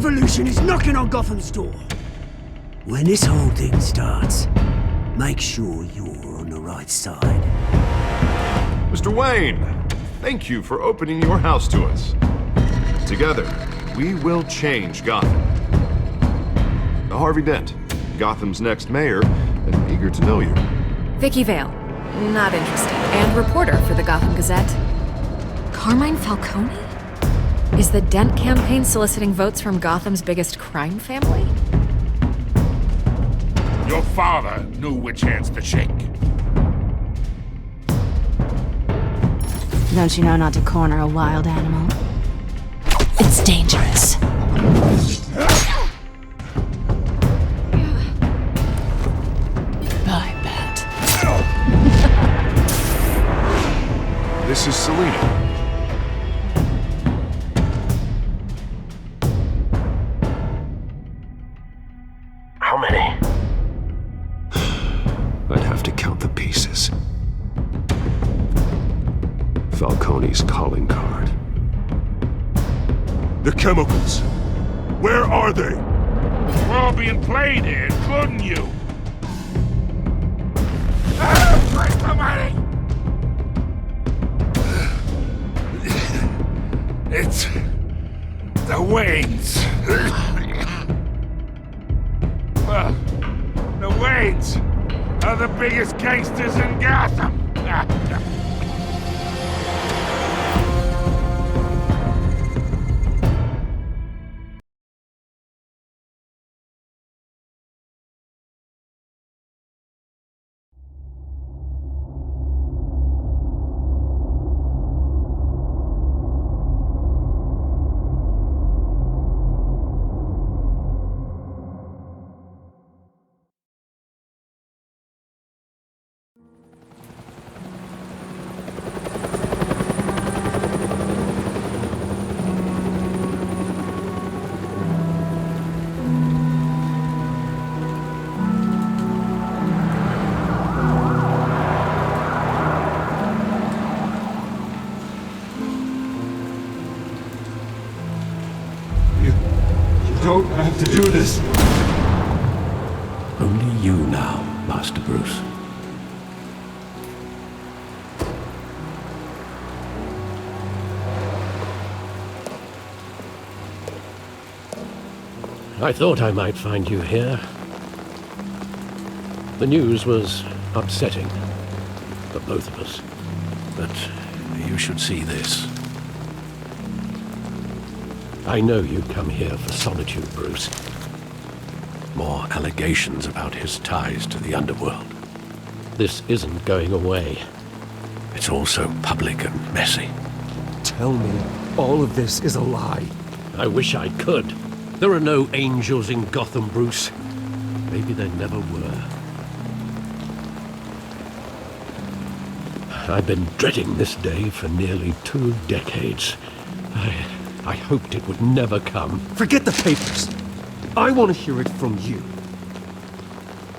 revolution is knocking on Gotham's door. When this whole thing starts, make sure you're on the right side. Mr. Wayne, thank you for opening your house to us. Together, we will change Gotham. Harvey Dent, Gotham's next mayor, and eager to know you. Vicky Vale, not interested, and reporter for the Gotham Gazette. Carmine Falcone? Is the Dent campaign soliciting votes from Gotham's biggest crime family? Your father knew which hands to shake. Don't you know not to corner a wild animal? It's dangerous. I bet. This is Selina. How many? I'd have to count the pieces. Falcone's calling card. The chemicals. Where are they? We're all being played here, including you. Where's the money? It's the Waynes. Well, the Waynes are the biggest gangsters in Gotham. Don't have to do this. Only you now, Master Bruce. I thought I might find you here. The news was upsetting for both of us. But you should see this. I know you come here for solitude, Bruce. More allegations about his ties to the underworld. This isn't going away. It's all so public and messy. Tell me, all of this is a lie. I wish I could. There are no angels in Gotham, Bruce. Maybe there never were. I've been dreading this day for nearly 2 decades. I hoped it would never come. Forget the papers. I want to hear it from you.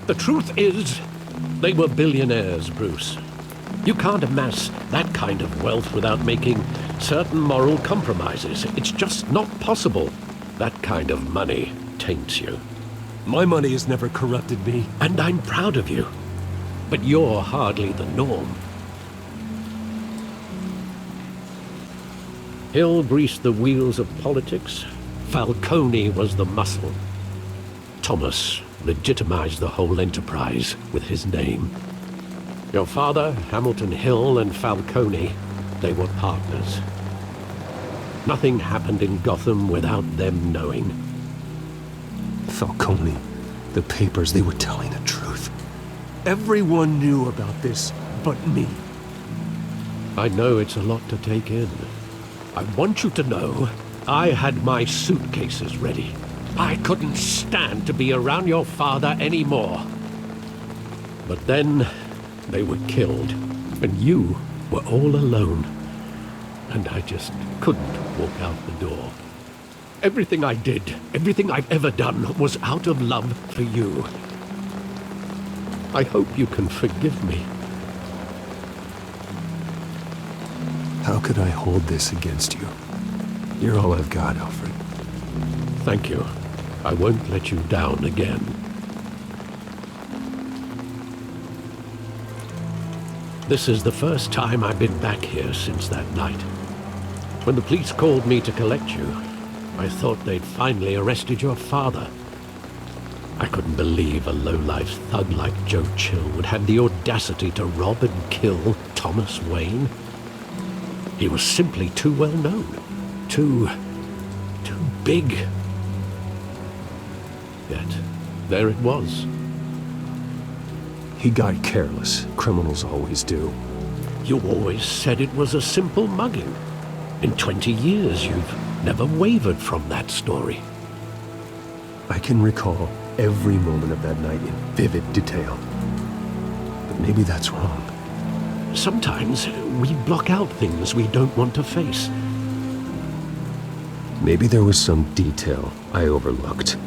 The truth is, they were billionaires, Bruce. You can't amass that kind of wealth without making certain moral compromises. It's just not possible. That kind of money taints you. My money has never corrupted me. And I'm proud of you. But you're hardly the norm. Hill greased the wheels of politics. Falcone was the muscle. Thomas legitimized the whole enterprise with his name. Your father, Hamilton Hill, and Falcone, they were partners. Nothing happened in Gotham without them knowing. Falcone, the papers, they were telling the truth. Everyone knew about this but me. I know it's a lot to take in. I want you to know, I had my suitcases ready. I couldn't stand to be around your father anymore. But then, they were killed, and you were all alone. And I just couldn't walk out the door. Everything I did, everything I've ever done, was out of love for you. I hope you can forgive me. How could I hold this against you? You're all I've got, Alfred. Thank you. I won't let you down again. This is the first time I've been back here since that night. When the police called me to collect you, I thought they'd finally arrested your father. I couldn't believe a low-life thug like Joe Chill would have the audacity to rob and kill Thomas Wayne. He was simply too well known. Too big. Yet, there it was. He got careless. Criminals always do. You always said it was a simple mugging. In 20 years, you've never wavered from that story. I can recall every moment of that night in vivid detail. But maybe that's wrong. Sometimes we block out things we don't want to face. Maybe there was some detail I overlooked.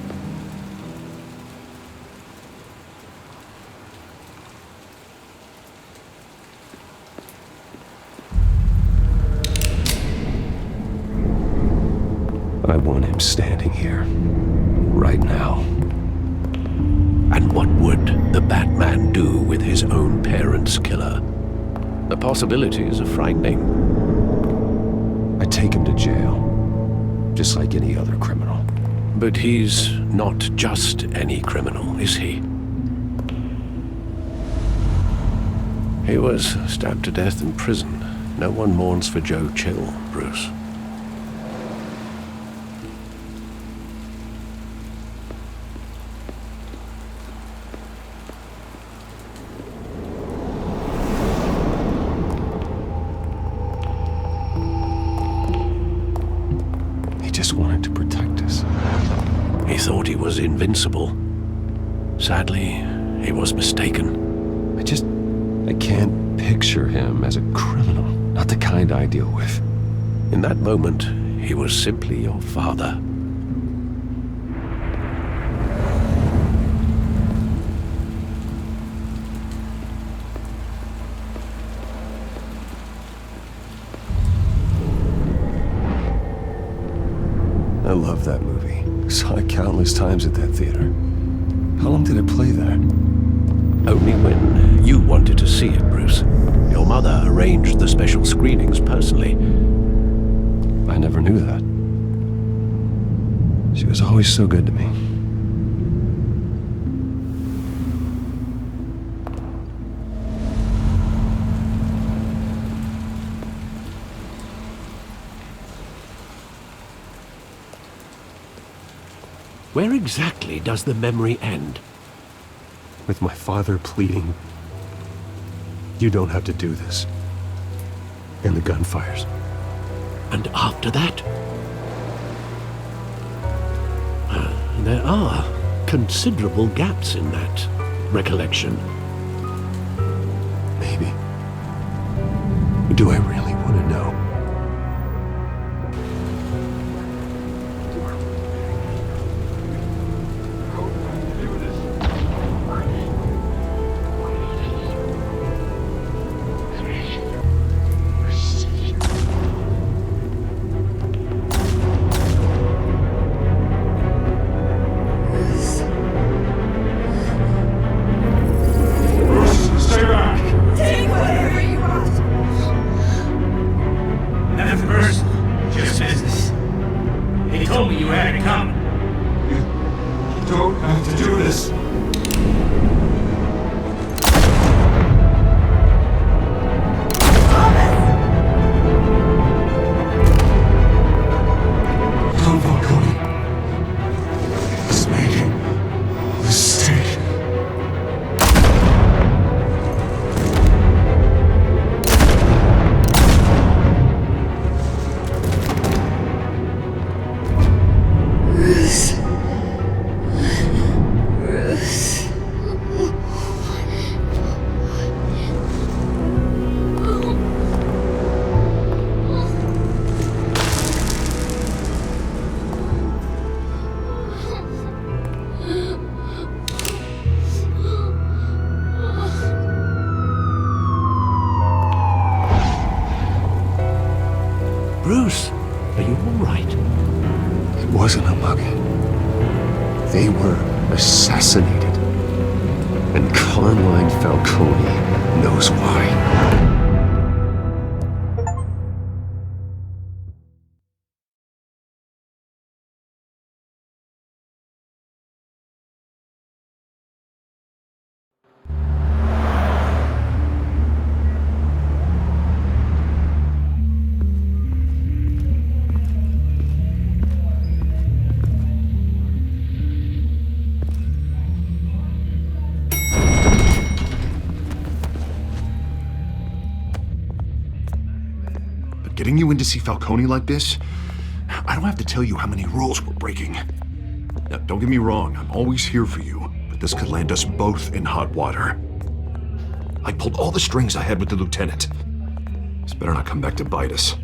I want him standing here, right now. And what would the Batman do with his own parents' killer? The possibilities are frightening. I'd take him to jail, just like any other criminal. But he's not just any criminal, is he? He was stabbed to death in prison. No one mourns for Joe Chill, Bruce. Wanted to protect us. He thought he was invincible. Sadly, he was mistaken. I can't picture him as a criminal. Not the kind I deal with. In that moment, he was simply your father. I love that movie. Saw it countless times at that theater. How long did it play there? Only when you wanted to see it, Bruce. Your mother arranged the special screenings personally. I never knew that. She was always so good to me. Where exactly does the memory end? With my father pleading, "You don't have to do this." And the gunfires. And after that? There are considerable gaps in that recollection. Maybe. Do I really want to know? Bruce. They were assassinated. And Carmine Falcone knows why. Getting you in to see Falcone like this? I don't have to tell you how many rules we're breaking. Now, don't get me wrong, I'm always here for you, but this could land us both in hot water. I pulled all the strings I had with the lieutenant. This better not come back to bite us.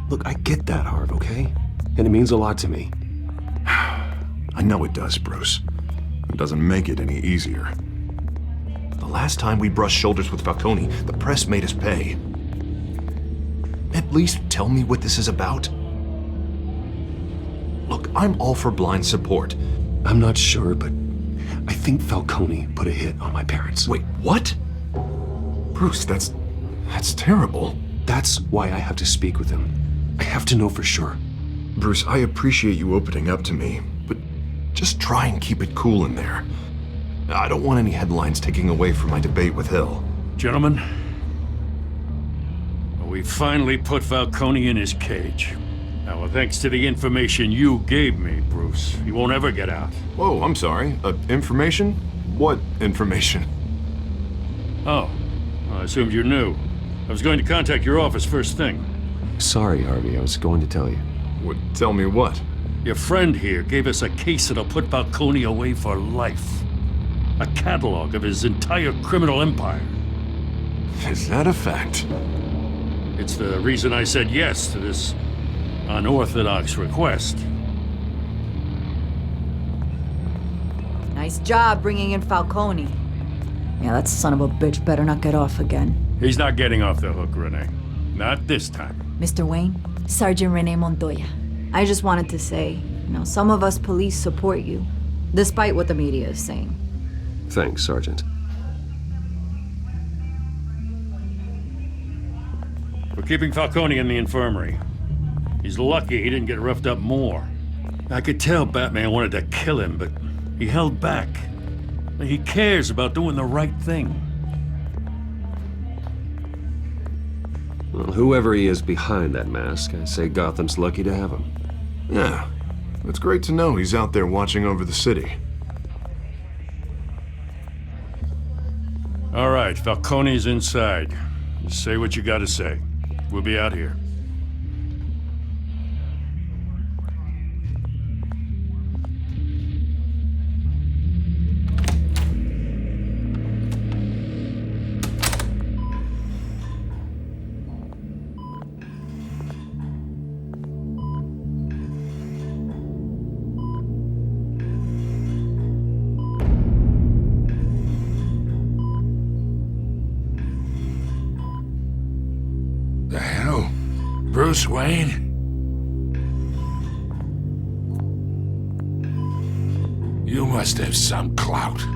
Look, I get that, Harv, okay? And it means a lot to me. I know it does, Bruce. It doesn't make it any easier. The last time we brushed shoulders with Falcone, the press made us pay. At least tell me what this is about. Look, I'm all for blind support. I'm not sure, but I think Falcone put a hit on my parents. Wait, what? Bruce, that's terrible. That's why I have to speak with him. I have to know for sure. Bruce, I appreciate you opening up to me, but just try and keep it cool in there. I don't want any headlines taking away from my debate with Hill. Gentlemen, we finally put Falcone in his cage. Now, thanks to the information you gave me, Bruce, he won't ever get out. Whoa, I'm sorry. Information? What information? Oh, I assumed you knew. I was going to contact your office first thing. Sorry, Harvey, I was going to tell you. Tell me what? Your friend here gave us a case that'll put Falcone away for life. A catalog of his entire criminal empire. Is that a fact? It's the reason I said yes to this unorthodox request. Nice job bringing in Falcone. Yeah, that son of a bitch better not get off again. He's not getting off the hook, Renee. Not this time. Mr. Wayne, Sergeant Renee Montoya. I just wanted to say, some of us police support you, despite what the media is saying. Thanks, Sergeant. We're keeping Falcone in the infirmary. He's lucky he didn't get roughed up more. I could tell Batman wanted to kill him, but he held back. He cares about doing the right thing. Well, whoever he is behind that mask, I say Gotham's lucky to have him. Yeah, it's great to know he's out there watching over the city. All right, Falcone's inside. Just say what you gotta say. We'll be out here. The hell? Bruce Wayne? You must have some clout.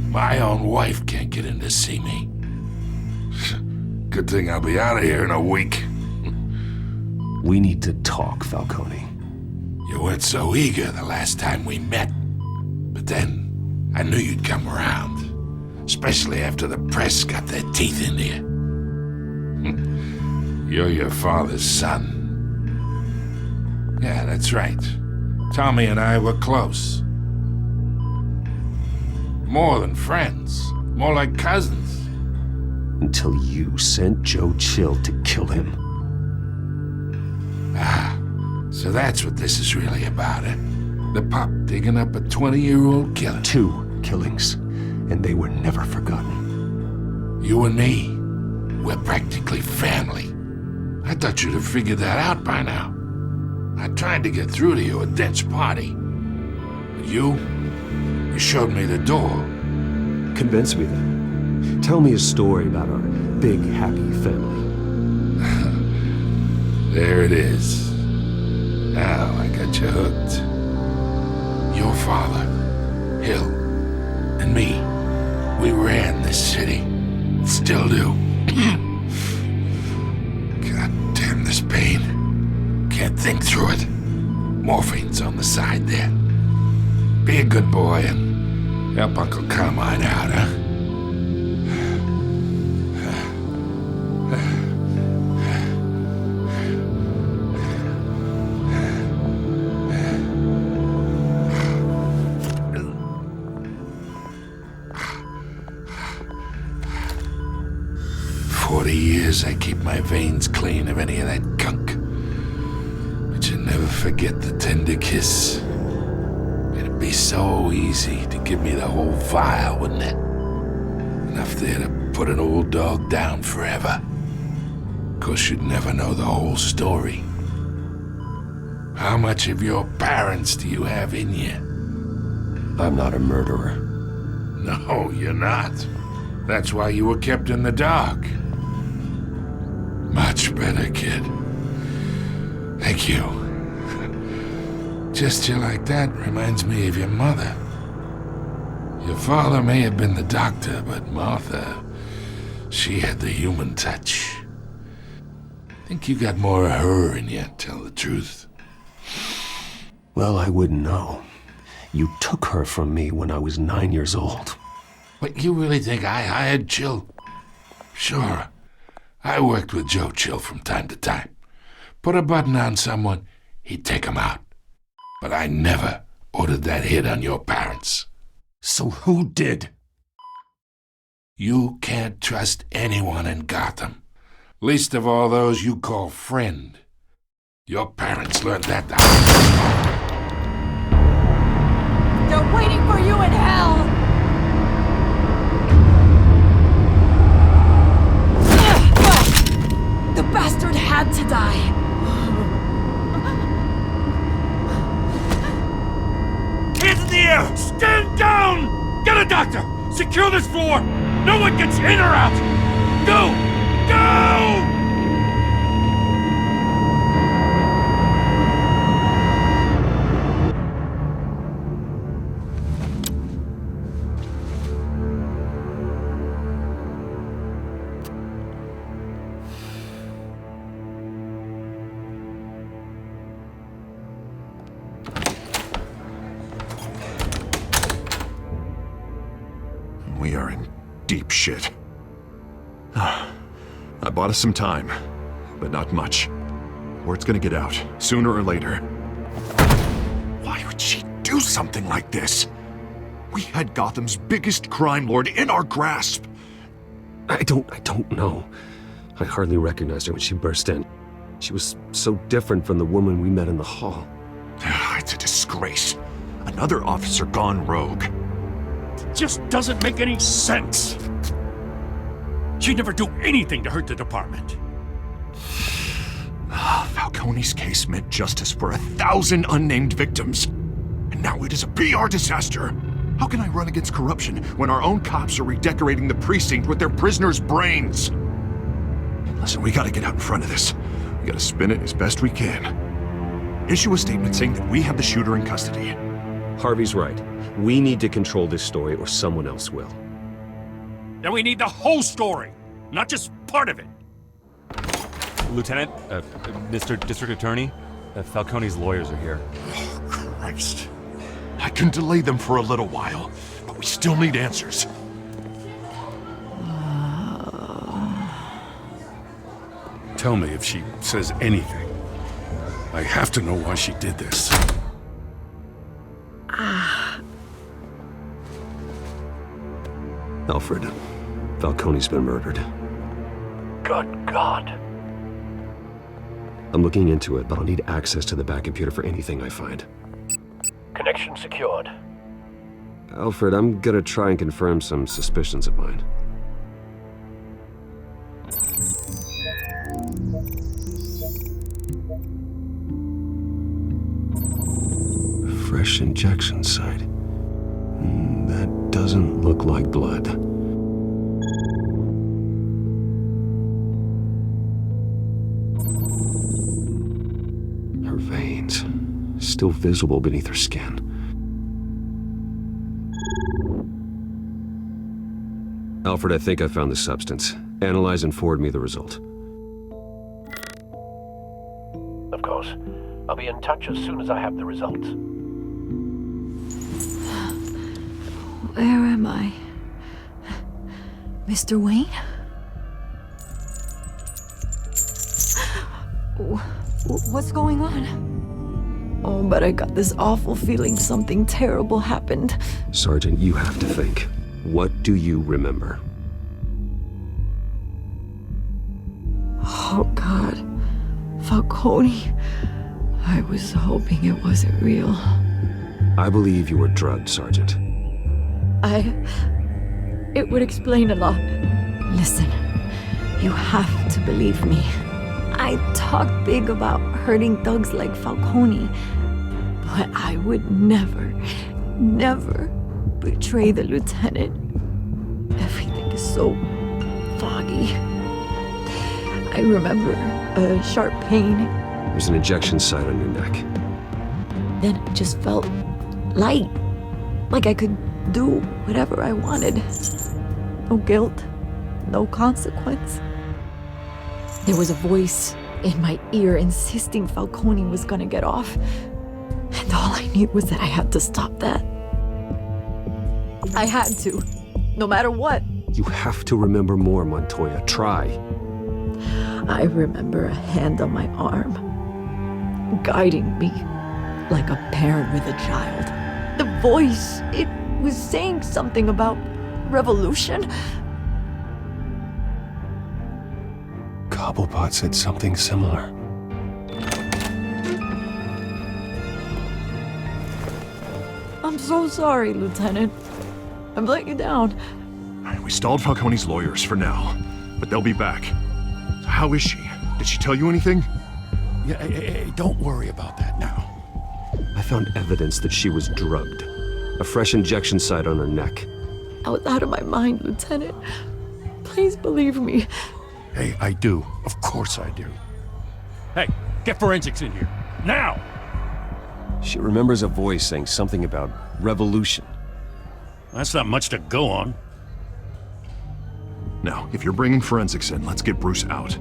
My own wife can't get in to see me. Good thing I'll be out of here in a week. We need to talk, Falcone. You weren't so eager the last time we met. But then, I knew you'd come around. Especially after the press got their teeth into you. You're your father's son. Yeah, that's right. Tommy and I were close. More than friends. More like cousins. Until you sent Joe Chill to kill him. Ah, so that's what this is really about, eh? The pup digging up a 20-year-old killer. 2 killings, and they were never forgotten. You and me, we're practically family. I thought you'd have figured that out by now. I tried to get through to you at Dent's party. But you showed me the door. Convince me then. Tell me a story about our big, happy family. There it is. Now I got you hooked. Your father and me, we ran this city. Still do. God damn this pain. Can't think through it. Morphine's on the side there. Be a good boy and help Uncle Carmine out, huh? 40 years I keep my veins clean of any of that gunk. But you never forget the tender kiss. It'd be so easy to give me the whole vial, wouldn't it? Enough there to put an old dog down forever. 'Course you'd never know the whole story. How much of your parents do you have in you? I'm not a murderer. No, you're not. That's why you were kept in the dark. Much better, kid. Thank you. Gesture like that reminds me of your mother. Your father may have been the doctor, but Martha, she had the human touch. Think you got more of her in you, tell the truth. Well, I wouldn't know. You took her from me when I was 9 years old. But you really think I hired Chill? Sure. I worked with Joe Chill from time to time. Put a button on someone, he'd take him out. But I never ordered that hit on your parents. So who did? You can't trust anyone in Gotham. Least of all those you call friend. Your parents learned that the They're waiting for you in hell! The bastard had to die. Hands in the air! Stand down! Get a doctor! Secure this floor! No one gets in or out! Go! Go! We are in deep shit. I bought us some time, but not much. Word's gonna get out, sooner or later. Why would she do something like this? We had Gotham's biggest crime lord in our grasp. I don't know. I hardly recognized her when she burst in. She was so different from the woman we met in the hall. It's a disgrace. Another officer gone rogue. It just doesn't make any sense. She'd never do anything to hurt the department. Falcone's case meant justice for 1,000 unnamed victims. And now it is a PR disaster. How can I run against corruption when our own cops are redecorating the precinct with their prisoners' brains? Listen, we gotta get out in front of this. We gotta spin it as best we can. Issue a statement saying that we have the shooter in custody. Harvey's right. We need to control this story or someone else will. Then we need the whole story, not just part of it. Lieutenant, Mr. District Attorney, Falcone's lawyers are here. Oh, Christ. I can delay them for a little while, but we still need answers. Tell me if she says anything. I have to know why she did this. Alfred, Falcone's been murdered. Good God. I'm looking into it, but I'll need access to the back computer for anything I find. Connection secured. Alfred, I'm gonna try and confirm some suspicions of mine. Fresh injection site. That doesn't look like blood. Her veins, still visible beneath her skin. Alfred, I think I found the substance. Analyze and forward me the result. Of course. I'll be in touch as soon as I have the results. Where am I? Mr. Wayne? What's going on? Oh, but I got this awful feeling something terrible happened. Sergeant, you have to think. What do you remember? Oh, God. Falcone. I was hoping it wasn't real. I believe you were drugged, Sergeant. It would explain a lot. Listen, you have to believe me. I talk big about hurting thugs like Falcone, but I would never betray the lieutenant. Everything is so foggy. I remember a sharp pain. There's an injection site on your neck. Then it just felt light, like I could do whatever I wanted. No guilt, no consequence. There was a voice in my ear insisting Falcone was gonna get off. And all I knew was that I had to stop that. I had to, no matter what. You have to remember more, Montoya. Try. I remember a hand on my arm, guiding me like a parent with a child. The voice, it was saying something about revolution. Cobblepot said something similar. I'm so sorry, Lieutenant. I've let you down. We stalled Falcone's lawyers for now, but they'll be back. So how is she? Did she tell you anything? Yeah, hey, don't worry about that now. I found evidence that she was drugged. A fresh injection site on her neck. I was out of my mind, Lieutenant. Please believe me. Hey, I do. Of course I do. Hey, get forensics in here. Now! She remembers a voice saying something about revolution. That's not much to go on. Now, if you're bringing forensics in, let's get Bruce out.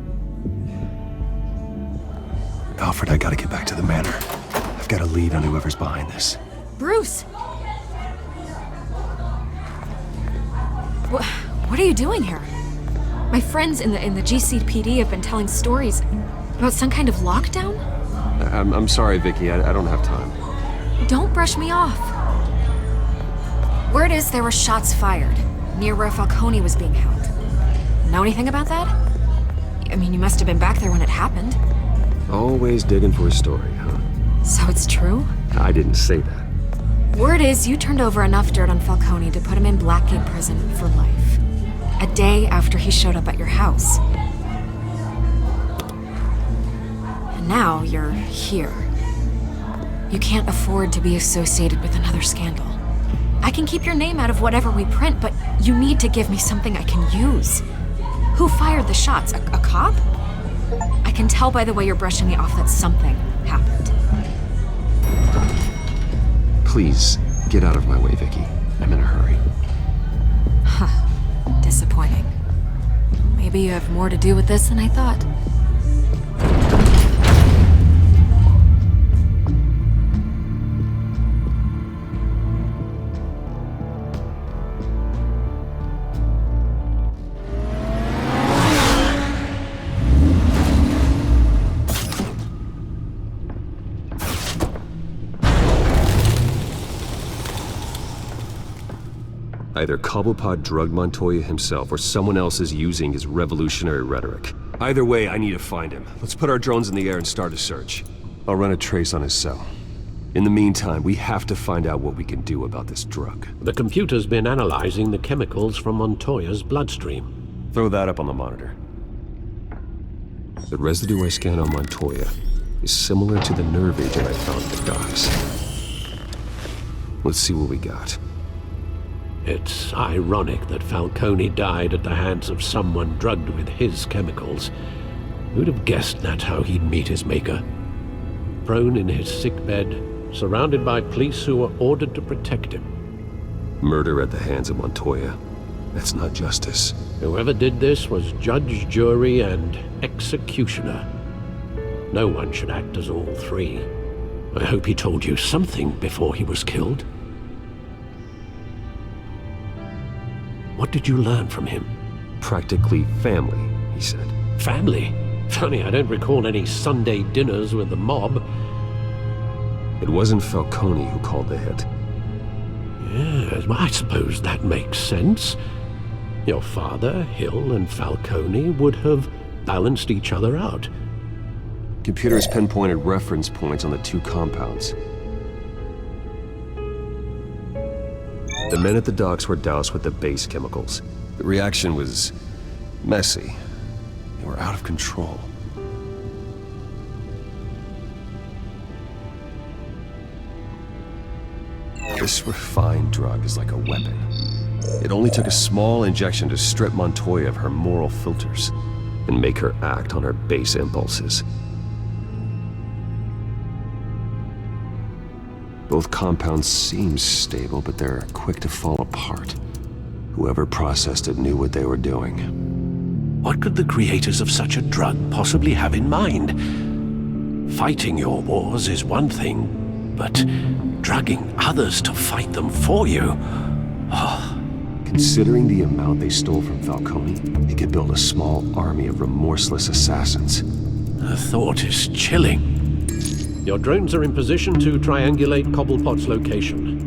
Alfred, I gotta get back to the manor. I've got a lead on whoever's behind this. Bruce! What are you doing here? My friends in the GCPD have been telling stories about some kind of lockdown? I'm sorry, Vicky. I don't have time. Don't brush me off. Word is there were shots fired near where Falcone was being held. Know anything about that? I mean, you must have been back there when it happened. Always digging for a story, huh? So it's true? I didn't say that. Word is you turned over enough dirt on Falcone to put him in Blackgate Prison for life. A day after he showed up at your house. And now you're here. You can't afford to be associated with another scandal. I can keep your name out of whatever we print, but you need to give me something I can use. Who fired the shots? A cop? I can tell by the way you're brushing me off that something happened. Please, get out of my way, Vicky. I'm in a hurry. Huh. Disappointing. Maybe you have more to do with this than I thought. Either Cobblepot drugged Montoya himself, or someone else is using his revolutionary rhetoric. Either way, I need to find him. Let's put our drones in the air and start a search. I'll run a trace on his cell. In the meantime, we have to find out what we can do about this drug. The computer's been analyzing the chemicals from Montoya's bloodstream. Throw that up on the monitor. The residue I scanned on Montoya is similar to the nerve agent I found at the docks. Let's see what we got. It's ironic that Falcone died at the hands of someone drugged with his chemicals. Who'd have guessed that's how he'd meet his maker? Prone in his sickbed, surrounded by police who were ordered to protect him. Murder at the hands of Montoya. That's not justice. Whoever did this was judge, jury, and executioner. No one should act as all three. I hope he told you something before he was killed. What did you learn from him? Practically family, he said. Family? Funny, I don't recall any Sunday dinners with the mob. It wasn't Falcone who called the hit. Yes, well, I suppose that makes sense. Your father, Hill, and Falcone would have balanced each other out. Computers pinpointed reference points on the two compounds. The men at the docks were doused with the base chemicals. The reaction was messy. They were out of control. This refined drug is like a weapon. It only took a small injection to strip Montoya of her moral filters and make her act on her base impulses. Both compounds seem stable, but they're quick to fall apart. Whoever processed it knew what they were doing. What could the creators of such a drug possibly have in mind? Fighting your wars is one thing, but drugging others to fight them for you? Oh. Considering the amount they stole from Falcone, they could build a small army of remorseless assassins. The thought is chilling. Your drones are in position to triangulate Cobblepot's location.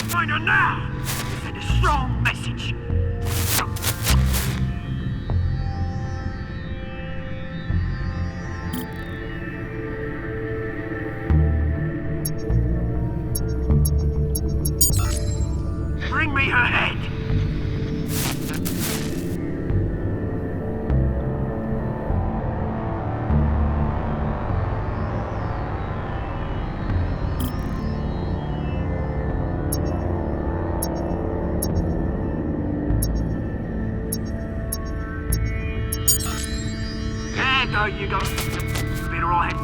Find her now! Send a strong message. Bring me her head! There you go. Been alright.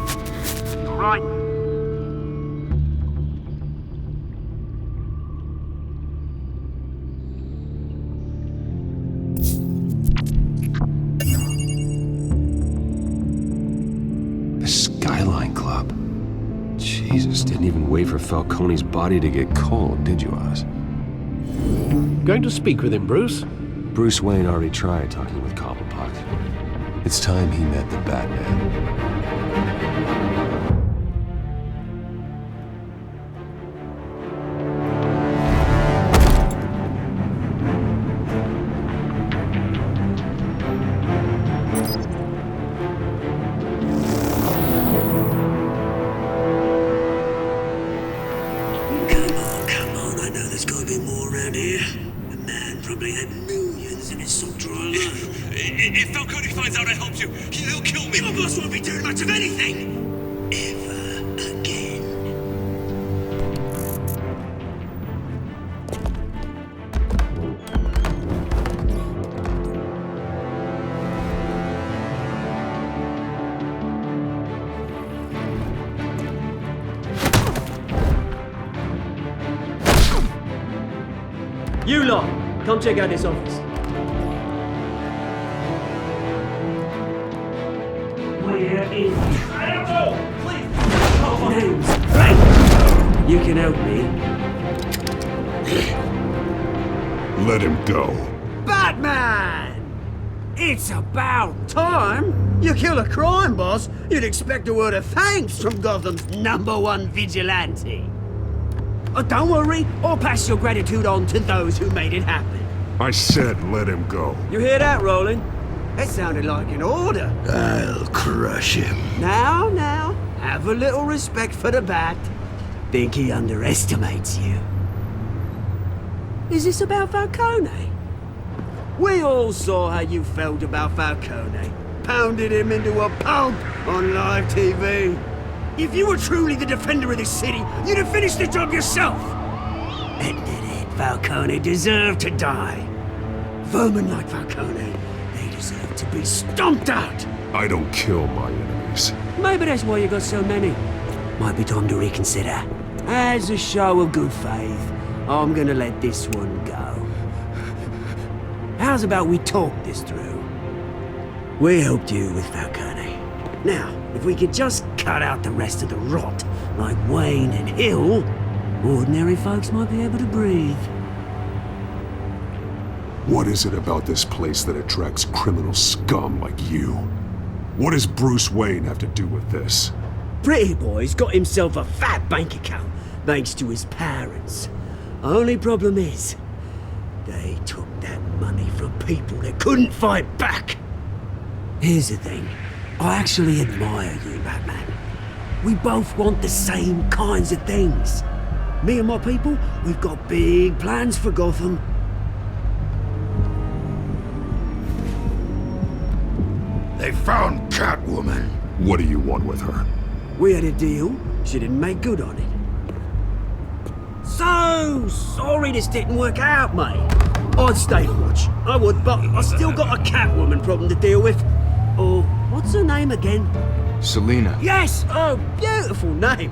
Alright. The Skyline Club. Jesus, didn't even wait for Falcone's body to get cold, did you, Oz? Going to speak with him, Bruce? Bruce Wayne already tried talking with Cobblepot. It's time he met the Batman. Come on, I know there's gotta be more around here. The man probably had millions in his salt drawer alone. If Falcone finds out I helped you, he'll kill me. Your boss won't be doing much of anything. Ever again. You lot, come check out this office. We're in trouble! Please! Name's Frank. You can help me. Let him go. Batman! It's about time! You kill a crime boss, you'd expect a word of thanks from Gotham's #1 vigilante. Oh, don't worry, I'll pass your gratitude on to those who made it happen. I said let him go. You hear that, Roland? That sounded like an order. I'll crush him. Now, have a little respect for the Bat. Think he underestimates you. Is this about Falcone? We all saw how you felt about Falcone. Pounded him into a pulp on live TV. If you were truly the defender of this city, you'd have finished the job yourself. Admit it, Falcone deserved to die. Vermin like Falcone, they deserve to be stomped out. I don't kill my enemies. Maybe that's why you got so many. Might be time to reconsider. As a show of good faith, I'm gonna let this one go. How's about we talk this through? We helped you with Falcone. Now, if we could just cut out the rest of the rot, like Wayne and Hill, ordinary folks might be able to breathe. What is it about this place that attracts criminal scum like you? What does Bruce Wayne have to do with this? Pretty Boy's got himself a fat bank account, thanks to his parents. Only problem is, they took that money from people that couldn't fight back. Here's the thing. I actually admire you, Batman. We both want the same kinds of things. Me and my people, we've got big plans for Gotham. They found Catwoman. What do you want with her? We had a deal. She didn't make good on it. So sorry this didn't work out, mate. I'd stay to watch. I would, but I still got a Catwoman problem to deal with. Oh, what's her name again? Selina. Yes! Oh, beautiful name.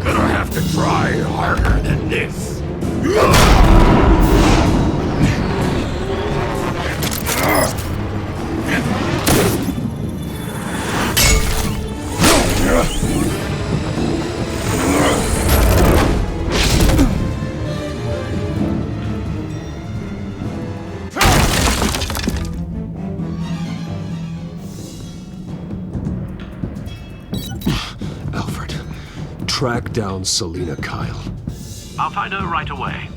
Gonna have to try harder than this. Alfred, track down Selina Kyle. I'll find her right away.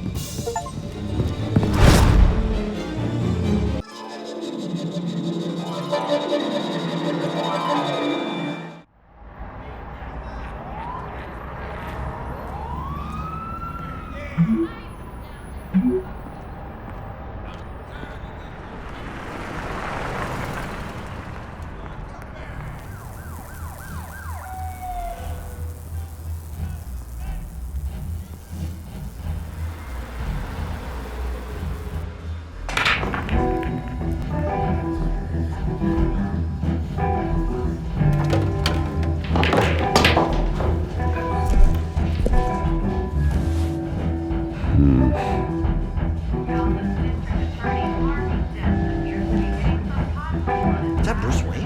Is that Bruce Wayne?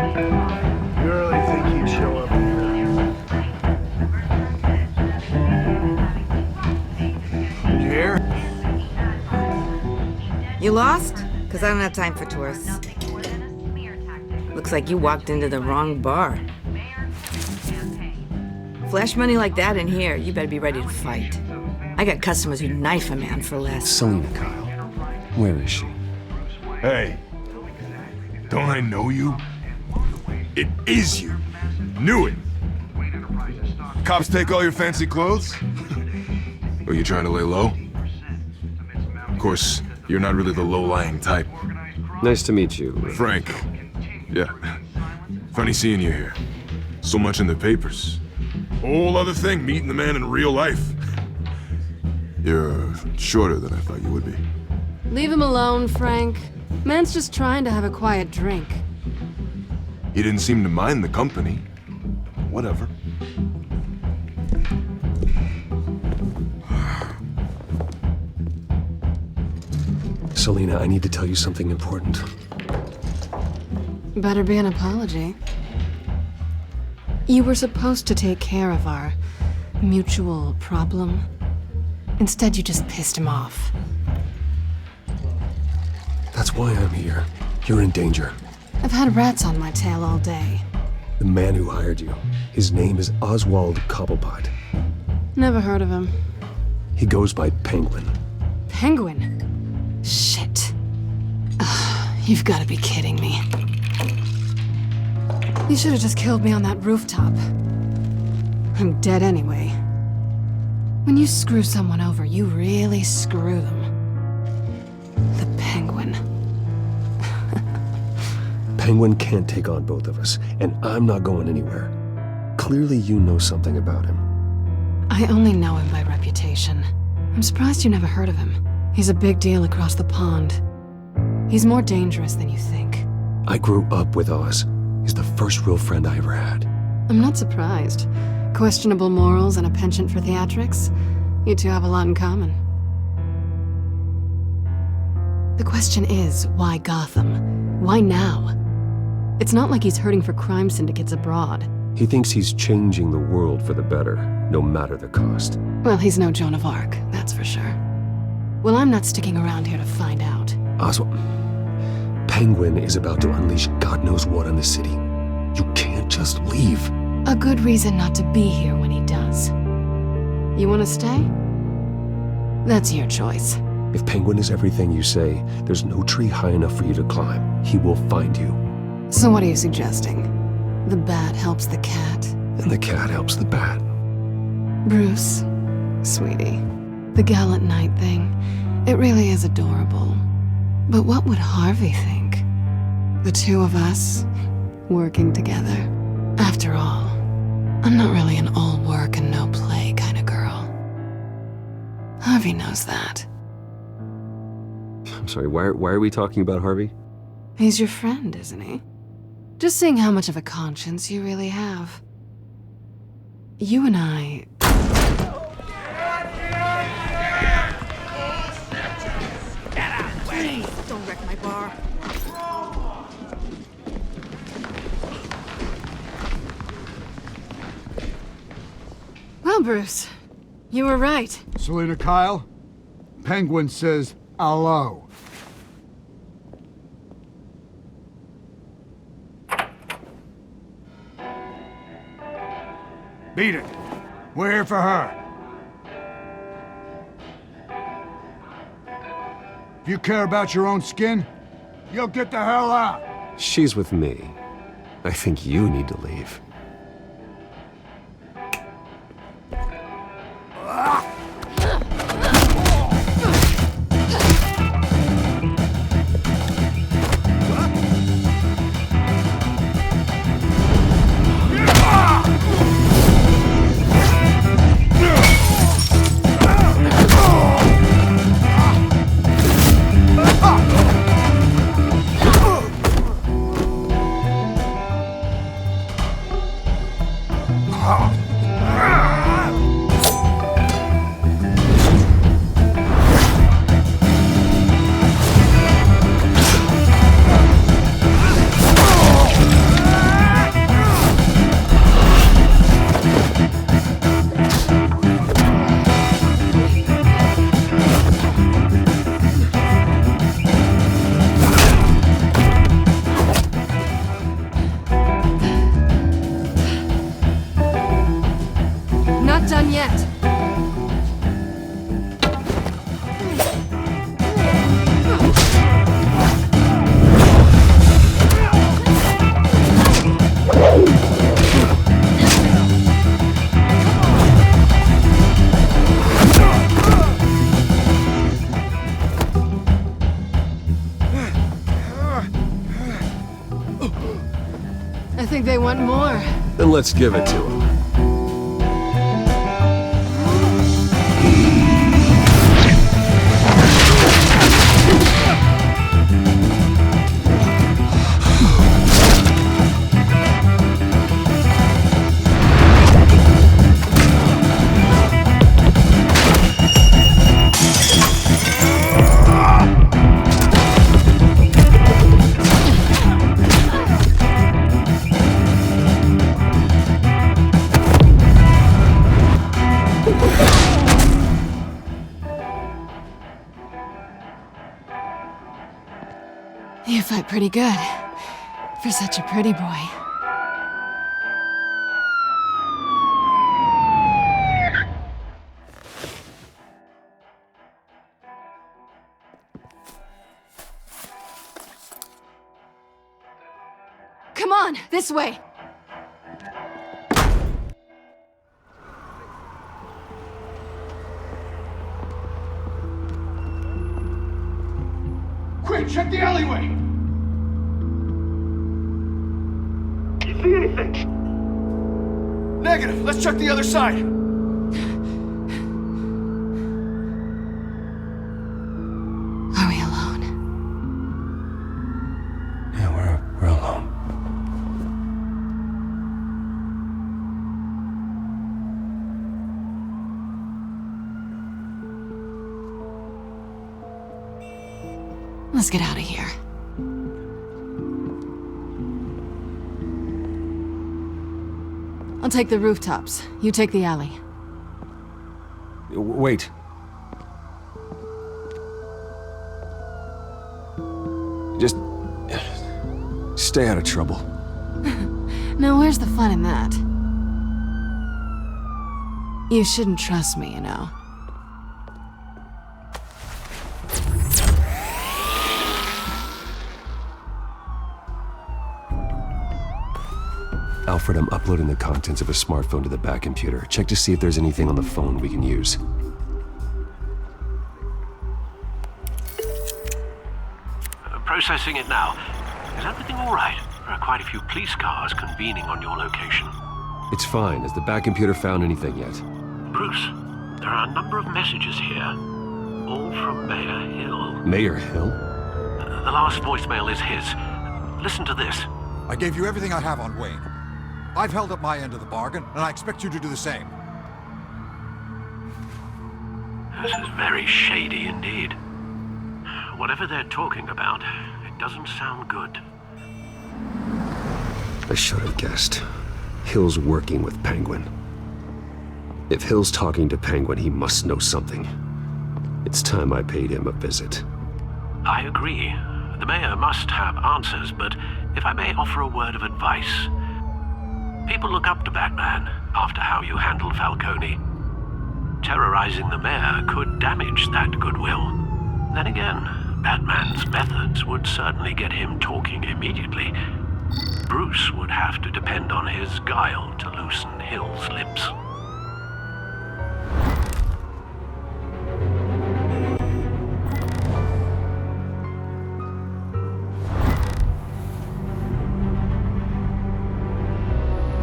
You really think he'd show up here? Did you hear? You lost? Because I don't have time for tourists. Looks like you walked into the wrong bar. Flash money like that in here, you better be ready to fight. I got customers who'd knife a man for less. Selina Kyle. Where is she? Hey, don't I know you? It is you. Knew it. Cops take all your fancy clothes? Are you trying to lay low? Of course, you're not really the low-lying type. Nice to meet you. Frank. Yeah. Funny seeing you here. So much in the papers. Whole other thing, meeting the man in real life. You're shorter than I thought you would be. Leave him alone, Frank. Man's just trying to have a quiet drink. He didn't seem to mind the company. Whatever. Selina, I need to tell you something important. Better be an apology. You were supposed to take care of our mutual problem. Instead, you just pissed him off. That's why I'm here. You're in danger. I've had rats on my tail all day. The man who hired you, his name is Oswald Cobblepot. Never heard of him. He goes by Penguin. Penguin? Shit. Ugh, you've got to be kidding me. You should have just killed me on that rooftop. I'm dead anyway. When you screw someone over, you really screw them. The Penguin. Penguin can't take on both of us, and I'm not going anywhere. Clearly you know something about him. I only know him by reputation. I'm surprised you never heard of him. He's a big deal across the pond. He's more dangerous than you think. I grew up with Oz. He's the first real friend I ever had. I'm not surprised. Questionable morals and a penchant for theatrics. You two have a lot in common. The question is, why Gotham? Why now? It's not like he's hurting for crime syndicates abroad. He thinks he's changing the world for the better, no matter the cost. Well, he's no Joan of Arc, that's for sure. Well, I'm not sticking around here to find out. Oswald, Penguin is about to unleash God knows what on the city. You can't just leave. A good reason not to be here when he does. You want to stay? That's your choice. If Penguin is everything you say, there's no tree high enough for you to climb. He will find you. So what are you suggesting? The bat helps the cat? And the cat helps the bat. Bruce, sweetie, the gallant knight thing, it really is adorable. But what would Harvey think? The two of us, working together. After all, I'm not really an all work and no play kind of girl. Harvey knows that. I'm sorry, why are we talking about Harvey? He's your friend, isn't he? Just seeing how much of a conscience you really have. You and I... Please, don't wreck my bar. Well, Bruce, you were right. Selina Kyle, Penguin says hello. Beat it. We're here for her. If you care about your own skin, you'll get the hell out. She's with me. I think you need to leave. Not done yet. I think they want more. Then let's give it to him. You fight pretty good. For such a pretty boy. Come on, this way! Quick, check the alleyway! You see anything? Negative. Let's check the other side. Are we alone? Yeah, we're alone. Let's get out of here. I'll take the rooftops. You take the alley. Wait. Just stay out of trouble. Now, where's the fun in that? You shouldn't trust me, you know. Alfred, I'm uploading the contents of a smartphone to the back computer. Check to see if there's anything on the phone we can use. Processing it now. Is everything all right? There are quite a few police cars convening on your location. It's fine. Has the back computer found anything yet? Bruce, there are a number of messages here. All from Mayor Hill. Mayor Hill? The last voicemail is his. Listen to this. I gave you everything I have on Wayne. I've held up my end of the bargain, and I expect you to do the same. This is very shady indeed. Whatever they're talking about, it doesn't sound good. I should have guessed. Hill's working with Penguin. If Hill's talking to Penguin, he must know something. It's time I paid him a visit. I agree. The mayor must have answers, but if I may offer a word of advice. People look up to Batman after how you handled Falcone. Terrorizing the mayor could damage that goodwill. Then again, Batman's methods would certainly get him talking immediately. Bruce would have to depend on his guile to loosen Hill's lips.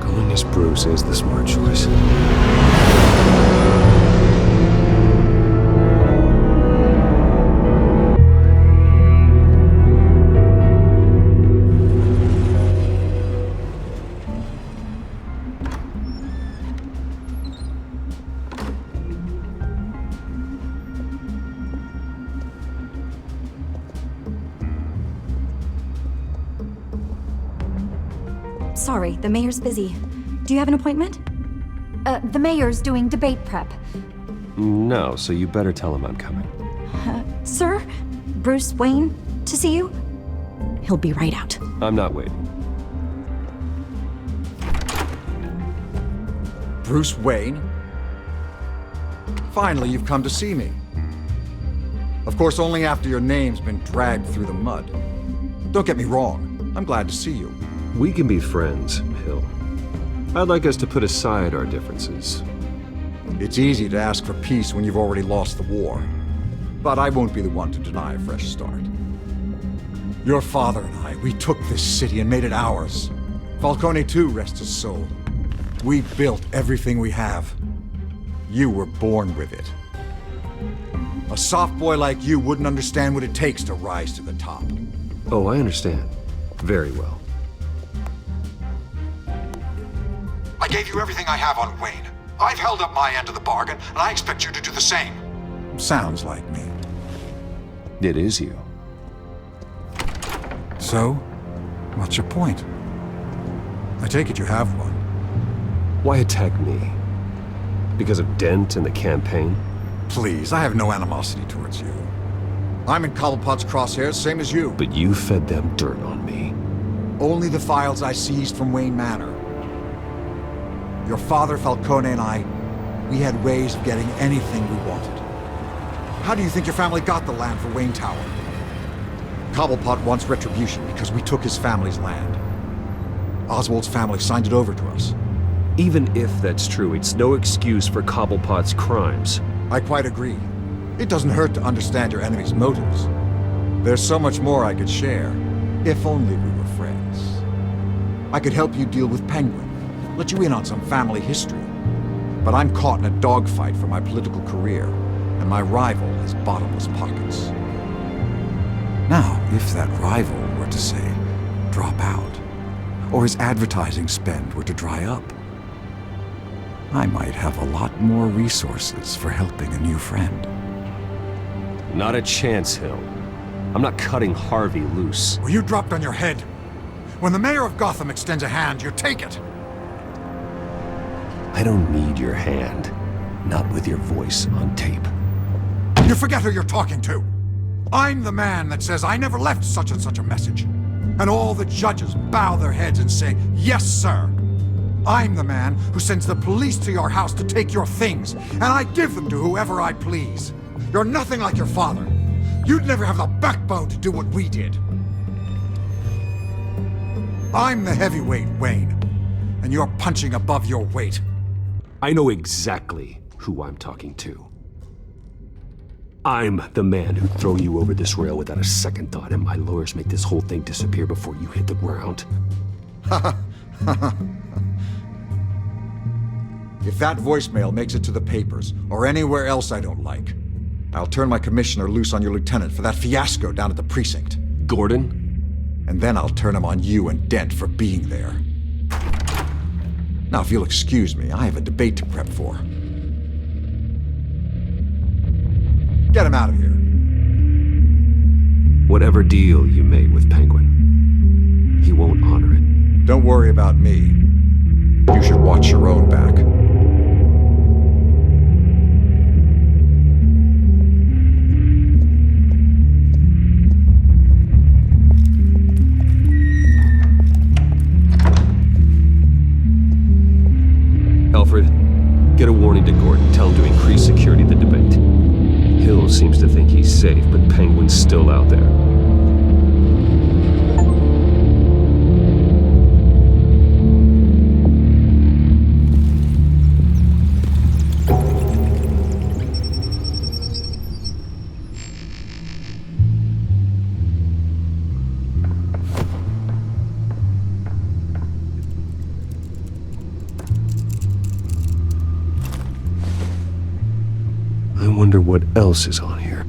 Going as Bruce is the smart choice. Sorry, the mayor's busy. Do you have an appointment? The mayor's doing debate prep. No, so you better tell him I'm coming. Sir? Bruce Wayne to see you? He'll be right out. I'm not waiting. Bruce Wayne? Finally, you've come to see me. Of course, only after your name's been dragged through the mud. Don't get me wrong, I'm glad to see you. We can be friends, Hill. I'd like us to put aside our differences. It's easy to ask for peace when you've already lost the war. But I won't be the one to deny a fresh start. Your father and I, we took this city and made it ours. Falcone too, rest his soul. We built everything we have. You were born with it. A soft boy like you wouldn't understand what it takes to rise to the top. Oh, I understand. Very well. I gave you everything I have on Wayne. I've held up my end of the bargain, and I expect you to do the same. Sounds like me. It is you. So, what's your point? I take it you have one. Why attack me? Because of Dent and the campaign? Please, I have no animosity towards you. I'm in Cobblepot's crosshairs, same as you. But you fed them dirt on me. Only the files I seized from Wayne Manor. Your father, Falcone, and I, we had ways of getting anything we wanted. How do you think your family got the land for Wayne Tower? Cobblepot wants retribution because we took his family's land. Oswald's family signed it over to us. Even if that's true, it's no excuse for Cobblepot's crimes. I quite agree. It doesn't hurt to understand your enemy's motives. There's so much more I could share, if only we were friends. I could help you deal with Penguin, let you in on some family history. But I'm caught in a dogfight for my political career, and my rival has bottomless pockets. Now, if that rival were to say, drop out, or his advertising spend were to dry up, I might have a lot more resources for helping a new friend. Not a chance, Hill. I'm not cutting Harvey loose. Well, you dropped on your head. When the mayor of Gotham extends a hand, you take it. I don't need your hand. Not with your voice on tape. You forget who you're talking to. I'm the man that says I never left such and such a message. And all the judges bow their heads and say, yes, sir. I'm the man who sends the police to your house to take your things, and I give them to whoever I please. You're nothing like your father. You'd never have the backbone to do what we did. I'm the heavyweight, Wayne, and you're punching above your weight. I know exactly who I'm talking to. I'm the man who'd throw you over this rail without a second thought, and my lawyers make this whole thing disappear before you hit the ground. If that voicemail makes it to the papers, or anywhere else I don't like, I'll turn my commissioner loose on your lieutenant for that fiasco down at the precinct. Gordon? And then I'll turn him on you and Dent for being there. Now, if you'll excuse me, I have a debate to prep for. Get him out of here. Whatever deal you made with Penguin, he won't honor it. Don't worry about me. You should watch your own back. Alfred, get a warning to Gordon. Tell him to increase security at the debate. Hill seems to think he's safe, but Penguin's still out there. I wonder what else is on here.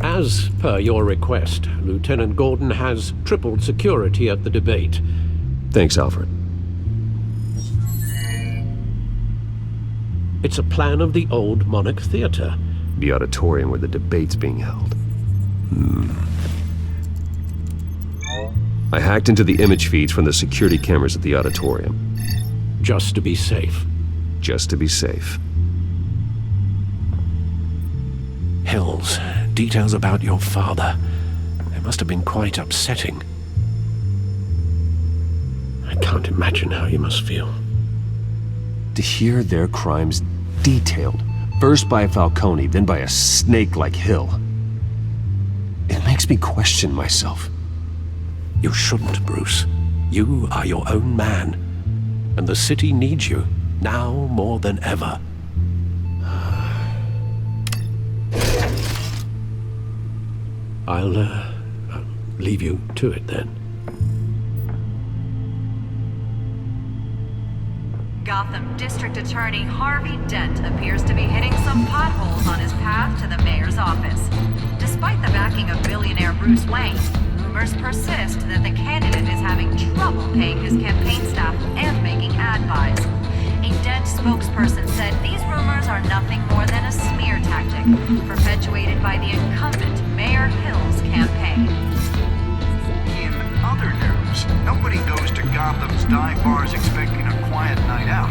As per your request, Lieutenant Gordon has tripled security at the debate. Thanks, Alfred. It's a plan of the old Monarch Theater. The auditorium where the debate's being held. I hacked into the image feeds from the security cameras at the auditorium. Just to be safe. Just to be safe. Hills, details about your father. They must have been quite upsetting. I can't imagine how you must feel. To hear their crimes detailed, first by Falcone, then by a snake like Hill, it makes me question myself. You shouldn't, Bruce. You are your own man. And the city needs you, now more than ever. I'll leave you to it then. Gotham District Attorney Harvey Dent appears to be hitting some potholes on his path to the mayor's office. Despite the backing of billionaire Bruce Wayne, rumors persist that the candidate is having trouble paying his campaign staff and making ad buys. A Dent spokesperson said these rumors are nothing more than a smear tactic perpetuated by the incumbent Mayor Hill's campaign. In other news, nobody goes to Gotham's dive bars expecting a quiet night out.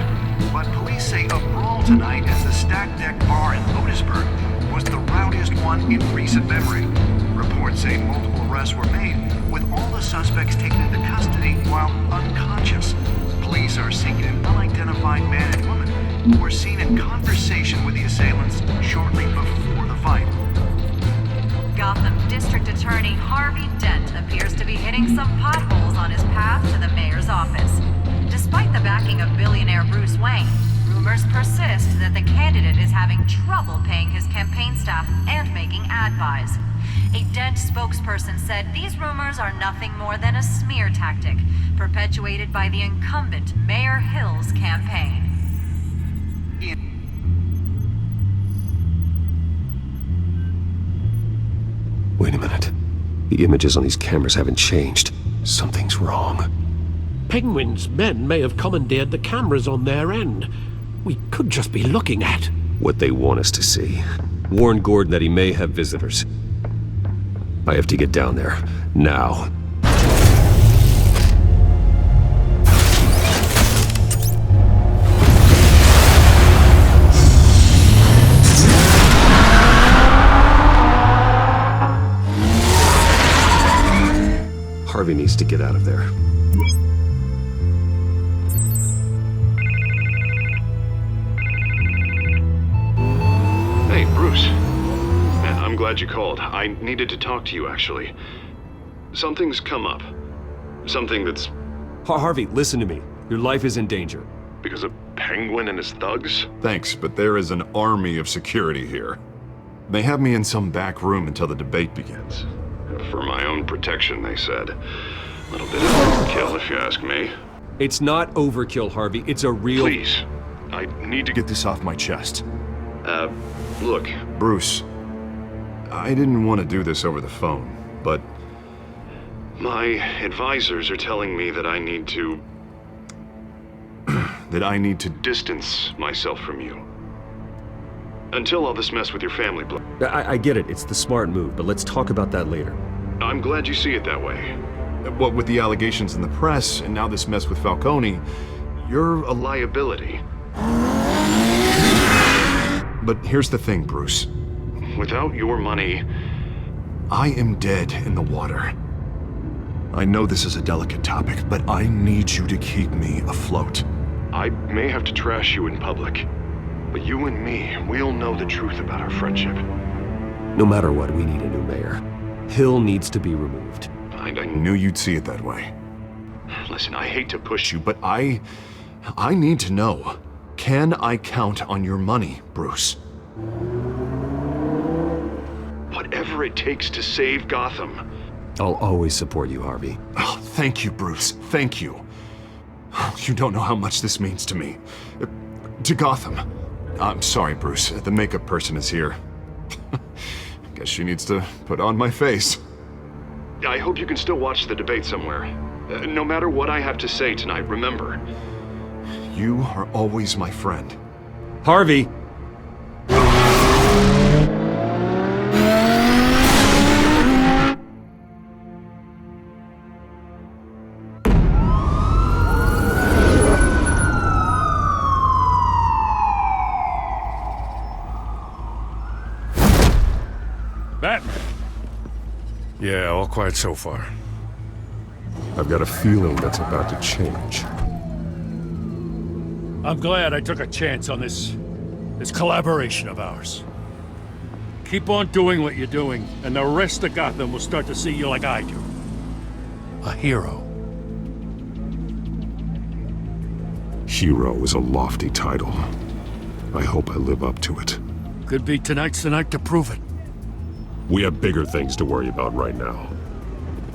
but police say a brawl tonight at the Stack Deck Bar in Otisburg was the rowdiest one in recent memory. Reports say multiple arrests were made, with all the suspects taken into custody while unconscious. Police are seeking an unidentified man and woman who were seen in conversation with the assailants shortly before the fight. Gotham District Attorney Harvey Dent appears to be hitting some potholes on his path to the mayor's office. Despite the backing of billionaire Bruce Wayne, rumors persist that the candidate is having trouble paying his campaign staff and making ad buys. A Dent spokesperson said these rumors are nothing more than a smear tactic perpetuated by the incumbent Mayor Hill's campaign. Wait a minute. The images on these cameras haven't changed. Something's wrong. Penguin's men may have commandeered the cameras on their end. We could just be looking at what they want us to see. Warn Gordon that he may have visitors. I have to get down there. Now. Harvey needs to get out of there. Hey, Bruce. Man, I'm glad you called. I needed to talk to you, actually. Something's come up. Something that's... Harvey, listen to me. Your life is in danger. Because of Penguin and his thugs? Thanks, but there is an army of security here. They have me in some back room until the debate begins. For my own protection, they said. A little bit of overkill, if you ask me. It's not overkill, Harvey. It's a real... Please. I need to get this off my chest. Look, Bruce. I didn't want to do this over the phone, but... my advisors are telling me that I need to... that I need to distance myself from you. Until all this mess with your family... I get it. It's the smart move, but let's talk about that later. I'm glad you see it that way. What with the allegations in the press, and now this mess with Falcone, you're a liability. But here's the thing, Bruce. Without your money, I am dead in the water. I know this is a delicate topic, but I need you to keep me afloat. I may have to trash you in public, but you and me, we'll know the truth about our friendship. No matter what, we need a new mayor. Hill needs to be removed. I knew you'd see it that way. Listen, I hate to push you, but I need to know. Can I count on your money, Bruce? Whatever it takes to save Gotham. I'll always support you, Harvey. Oh, thank you, Bruce. Thank you. You don't know how much this means to me. To Gotham. I'm sorry, Bruce. The makeup person is here. Guess she needs to put on my face. I hope you can still watch the debate somewhere. No matter what I have to say tonight, remember, you are always my friend. Harvey! Batman. Yeah, all quiet so far. I've got a feeling that's about to change. I'm glad I took a chance on this collaboration of ours. Keep on doing what you're doing, and the rest of Gotham will start to see you like I do. A hero. Hero is a lofty title. I hope I live up to it. Could be tonight's the night to prove it. We have bigger things to worry about right now.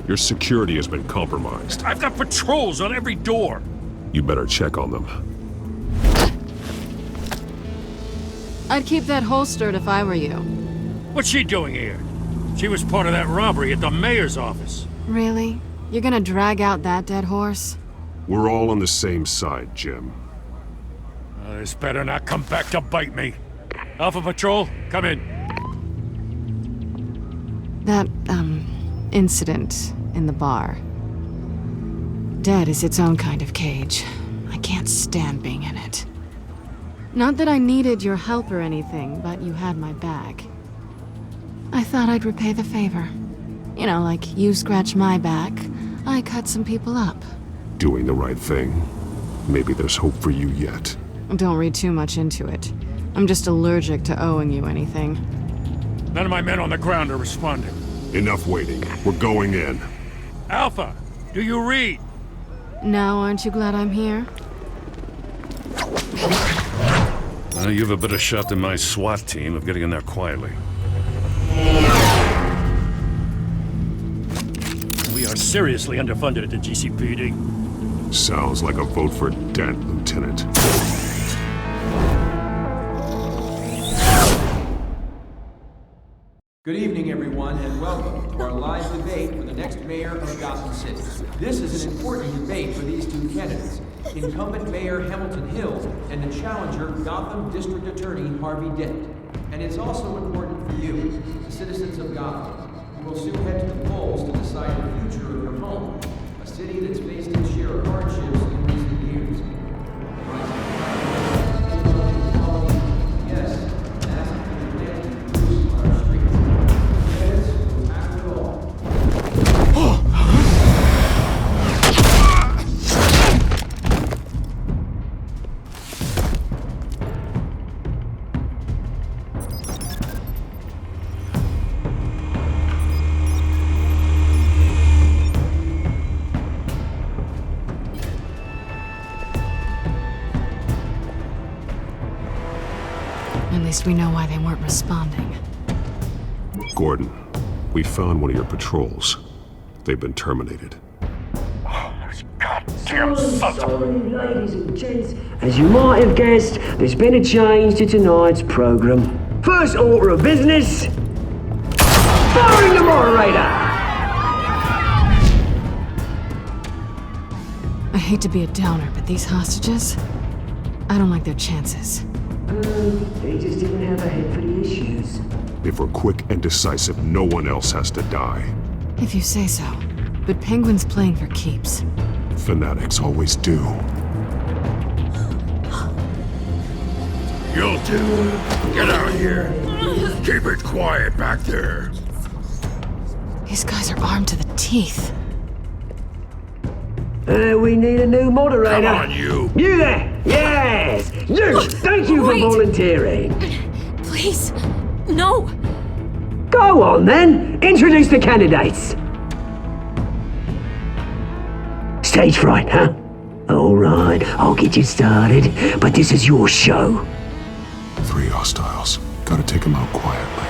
Your security has been compromised. I've got patrols on every door. You better check on them. I'd keep that holstered if I were you. What's she doing here? She was part of that robbery at the mayor's office. Really? You're gonna drag out that dead horse? We're all on the same side, Jim. This better not come back to bite me. Alpha Patrol, come in. That, incident in the bar. Dead is its own kind of cage. I can't stand being in it. Not that I needed your help or anything, but you had my back. I thought I'd repay the favor. You know, like you scratch my back, I cut some people up. Doing the right thing. Maybe there's hope for you yet. Don't read too much into it. I'm just allergic to owing you anything. None of my men on the ground are responding. Enough waiting. We're going in. Alpha, do you read? Now, aren't you glad I'm here? You have a better shot than my SWAT team of getting in there quietly. We are seriously underfunded at the GCPD. Sounds like a vote for Dent, Lieutenant. Good evening, everyone, and welcome to our live debate for the next mayor of Gotham City. This is an important debate for these two candidates, incumbent Mayor Hamilton Hill and the challenger Gotham District Attorney Harvey Dent. And it's also important for you, the citizens of Gotham, who will soon head to the polls to decide the future of your home, a city that's faced its share of hardships in recent years. Yes, massive vigilante on our streets. Candidates, after all. At least we know why they weren't responding. Gordon, we found one of your patrols. They've been terminated. Goddamn sorry, ladies and gents. As you might have guessed, there's been a change to tonight's program. First order of business, firing the moderator. I hate to be a downer, but these hostages, I don't like their chances. They just didn't have a head for the issues. If we're quick and decisive, no one else has to die. If you say so. But Penguin's playing for keeps. Fanatics always do. You'll do. Get out of here. Keep it quiet back there. These guys are armed to the teeth. We need a new moderator. Come on, you. You there! Yes! You! Thank you for volunteering. Please, no. Go on then. Introduce the candidates. Stage fright, huh? All right, I'll get you started, but this is your show. 3 hostiles. Gotta take them out quietly.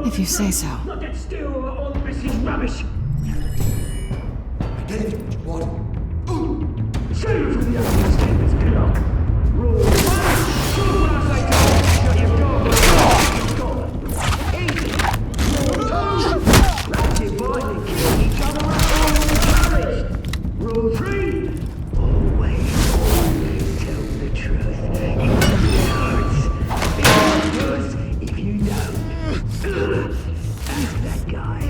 If you say so. Not that still or all this is rubbish. I gave you what you wanted. Save for the understanders, Glock. Roll. Shoot when I say go. Shut your door. Easy. Ratchet boys that kill each other are always encouraged. Rule 3. Always tell the truth. Even if it hurts. It's worse if you don't. Ask that guy.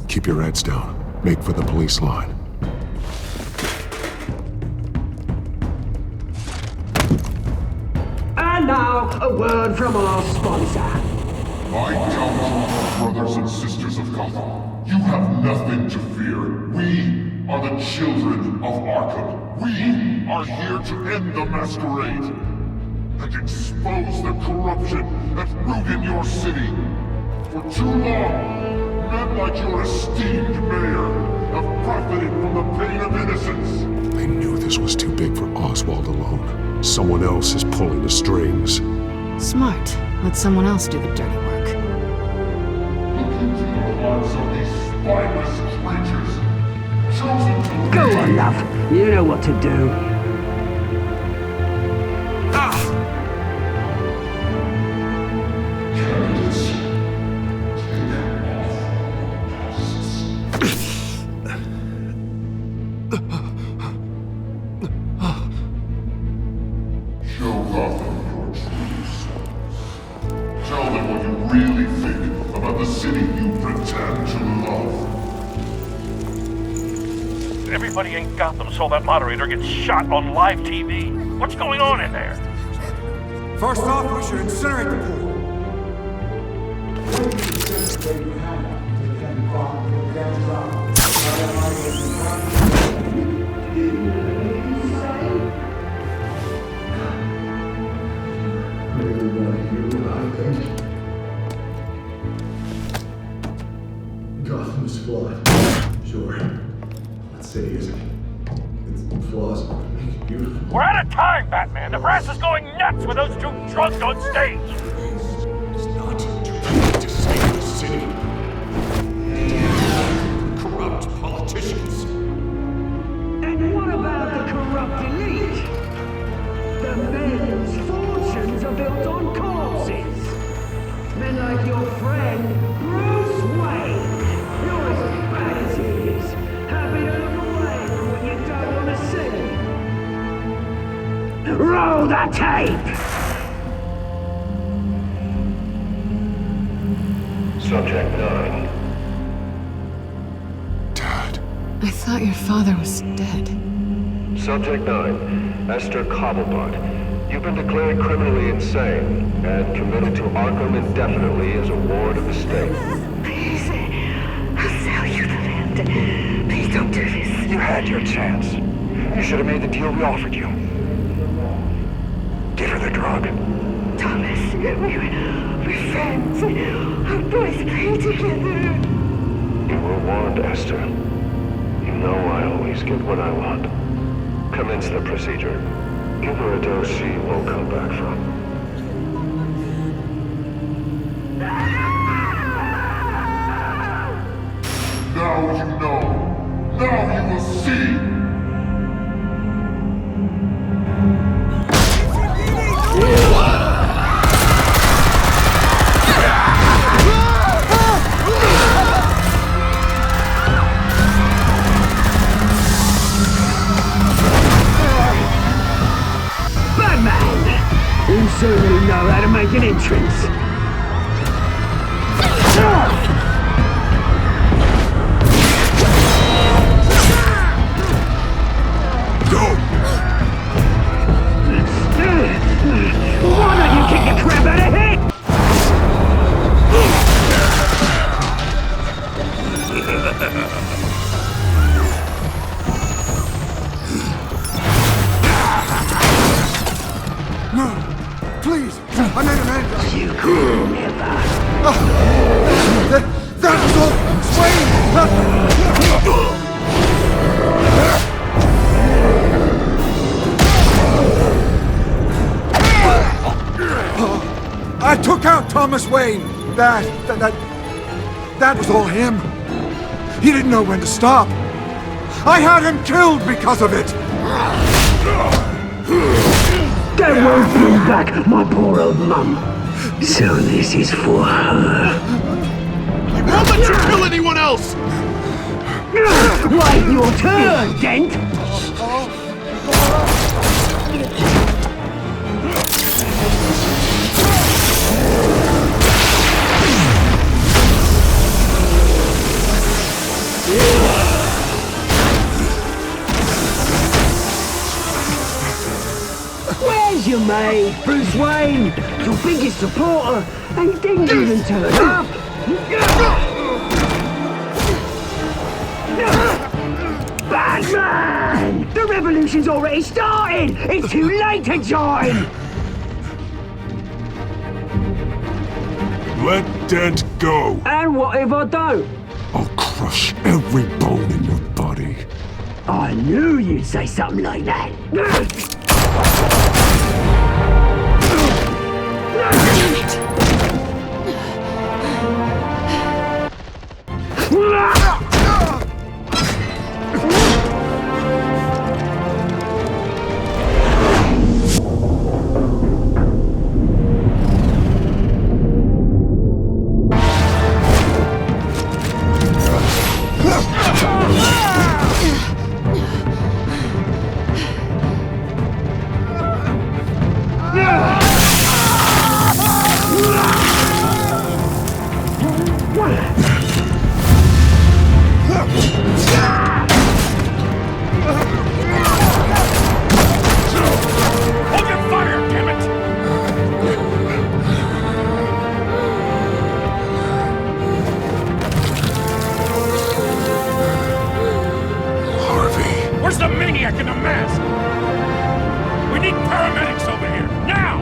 Keep your heads down. Make for the police line. And now, a word from our sponsor. My gallant brothers and sisters of Gotham, you have nothing to fear. We are the children of Arkham. We are here to end the masquerade and expose the corruption that rooted your city. For too long, men like your esteemed mayor have profited from the pain of innocence. I knew this was too big for Oswald alone. Someone else is pulling the strings. Smart. Let someone else do the dirty work. Look into the hearts of these spineless creatures, chosen to Go on, love. You know what to do. Candidates, take off masks. Show Gotham your true selves. Tell them what you really think about the city you pretend to love. Everybody in Gotham saw that moderator get shot on live TV. What's going on in there? First off, we should incinerate the pool. Gotham's flawed. Sure. That city isn't. Its flaws make it beautiful. We're out of time, Batman. The press is going nuts with those two drunks on stage. It's not too late to save the city. Corrupt politicians. And what about the corrupt elite? The men whose fortunes are built on corpses. Men like your friend, Bruce Wayne. You're as bad as he is. Happy to look away from what you don't want to see. Roll the tape! Subject 9. I thought your father was dead. Subject 9, Esther Cobblepot. You've been declared criminally insane and committed to Arkham indefinitely as a ward of the state. Please, I'll sell you the land. Please don't do this. You had your chance. You should have made the deal we offered you. Give her the drug. Thomas, we're friends. Our boys play together. You were warned, Esther. You know I always get what I want. Commence the procedure. Give her a dose she won't come back from. Now you know. Now you will see. You certainly know how to make an entrance. Why don't you kick the crap out of him? No, please, I made a man. You could never. That was all Wayne. I took out Thomas Wayne. That was all him. He didn't know when to stop. I had him killed because of it. That won't bring back my poor old mum. So this is for her. I won't let you kill anyone else! Wait your turn, Dent! Where's your mate, Bruce Wayne, your biggest supporter, and he didn't even turn up. Batman! The revolution's already started! It's too late to join! Let Dent go! And what if I don't? I'll crush every bone in your body. I knew you'd say something like that. Where's the maniac in the mask? We need paramedics over here, now!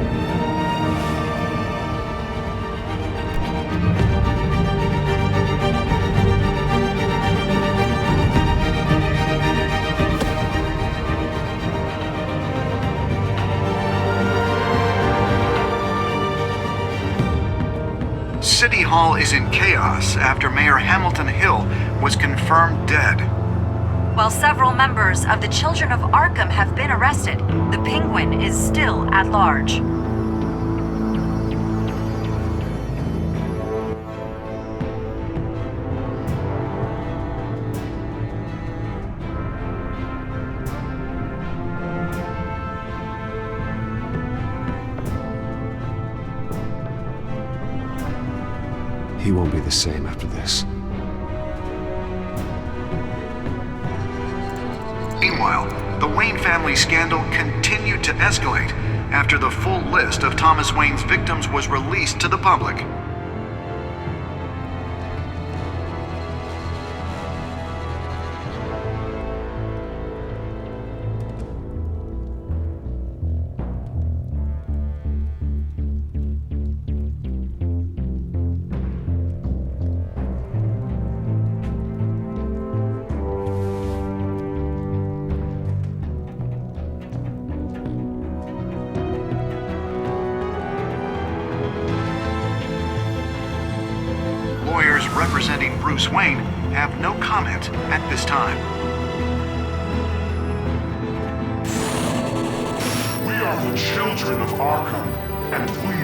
City Hall is in chaos after Mayor Hamilton Hill was confirmed dead. While several members of the Children of Arkham have been arrested, the Penguin is still at large. He won't be the same after this. Meanwhile, the Wayne family scandal continued to escalate after the full list of Thomas Wayne's victims was released to the public. Lawyers representing Bruce Wayne have no comment at this time. We are the children of Arkham, and we